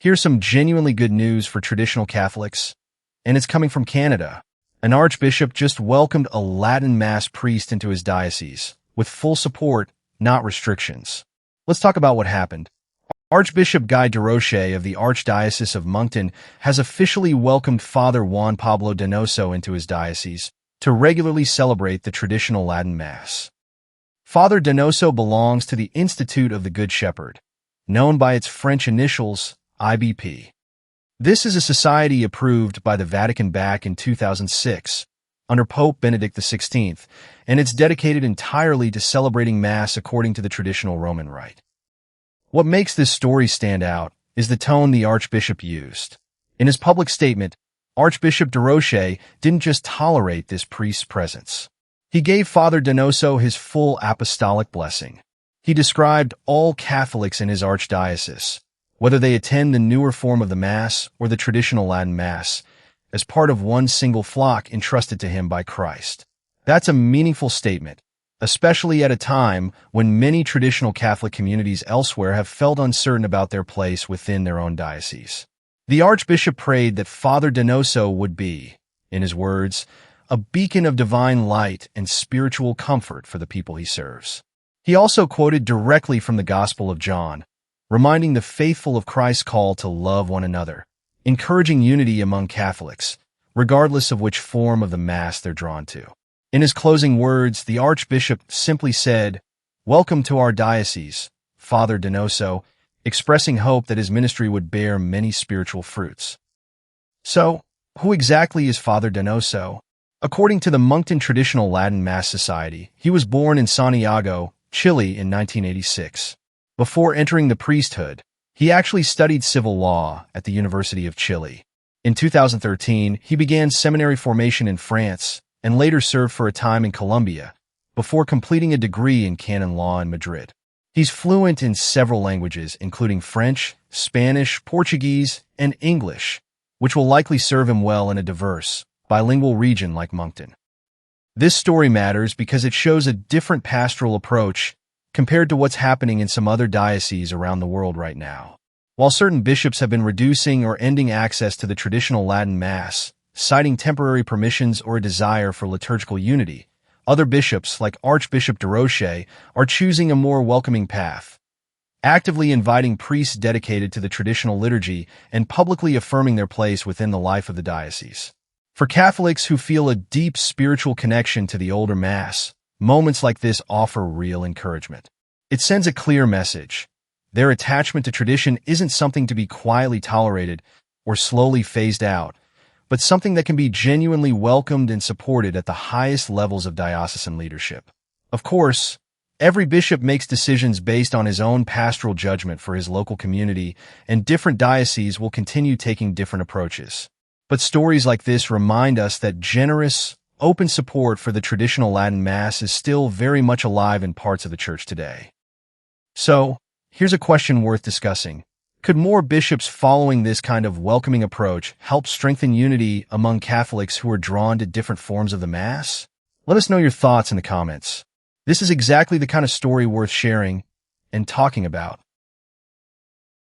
Here's some genuinely good news for traditional Catholics, and it's coming from Canada. An archbishop just welcomed a Latin Mass priest into his diocese, with full support, not restrictions. Let's talk about what happened. Archbishop Guy Desrochers of the Archdiocese of Moncton has officially welcomed Father Juan-Pablo Donoso into his diocese to regularly celebrate the traditional Latin Mass. Father Donoso belongs to the Institute of the Good Shepherd, known by its French initials, IBP. This is a society approved by the Vatican back in 2006, under Pope Benedict XVI, and it's dedicated entirely to celebrating Mass according to the traditional Roman Rite. What makes this story stand out is the tone the Archbishop used. In his public statement, Archbishop Desrochers didn't just tolerate this priest's presence. He gave Father Donoso his full apostolic blessing. He described all Catholics in his archdiocese, whether they attend the newer form of the Mass or the traditional Latin Mass, as part of one single flock entrusted to him by Christ. That's a meaningful statement, especially at a time when many traditional Catholic communities elsewhere have felt uncertain about their place within their own diocese. The Archbishop prayed that Father Donoso would be, in his words, a beacon of divine light and spiritual comfort for the people he serves. He also quoted directly from the Gospel of John, reminding the faithful of Christ's call to love one another, encouraging unity among Catholics, regardless of which form of the Mass they're drawn to. In his closing words, the Archbishop simply said, "Welcome to our diocese, Father Donoso," expressing hope that his ministry would bear many spiritual fruits. So, who exactly is Father Donoso? According to the Moncton Traditional Latin Mass Society, he was born in Santiago, Chile in 1986. Before entering the priesthood, he actually studied civil law at the University of Chile. In 2013, he began seminary formation in France and later served for a time in Colombia, before completing a degree in canon law in Madrid. He's fluent in several languages, including French, Spanish, Portuguese, and English, which will likely serve him well in a diverse, bilingual region like Moncton. This story matters because it shows a different pastoral approach compared to what's happening in some other dioceses around the world right now. While certain bishops have been reducing or ending access to the traditional Latin Mass, citing temporary permissions or a desire for liturgical unity, other bishops, like Archbishop Desrochers, are choosing a more welcoming path, actively inviting priests dedicated to the traditional liturgy and publicly affirming their place within the life of the diocese. For Catholics who feel a deep spiritual connection to the older Mass, moments like this offer real encouragement. It sends a clear message. Their attachment to tradition isn't something to be quietly tolerated or slowly phased out, but something that can be genuinely welcomed and supported at the highest levels of diocesan leadership. Of course, every bishop makes decisions based on his own pastoral judgment for his local community, and different dioceses will continue taking different approaches. But stories like this remind us that generous, open support for the traditional Latin Mass is still very much alive in parts of the Church today. So, here's a question worth discussing. Could more bishops following this kind of welcoming approach help strengthen unity among Catholics who are drawn to different forms of the Mass? Let us know your thoughts in the comments. This is exactly the kind of story worth sharing and talking about.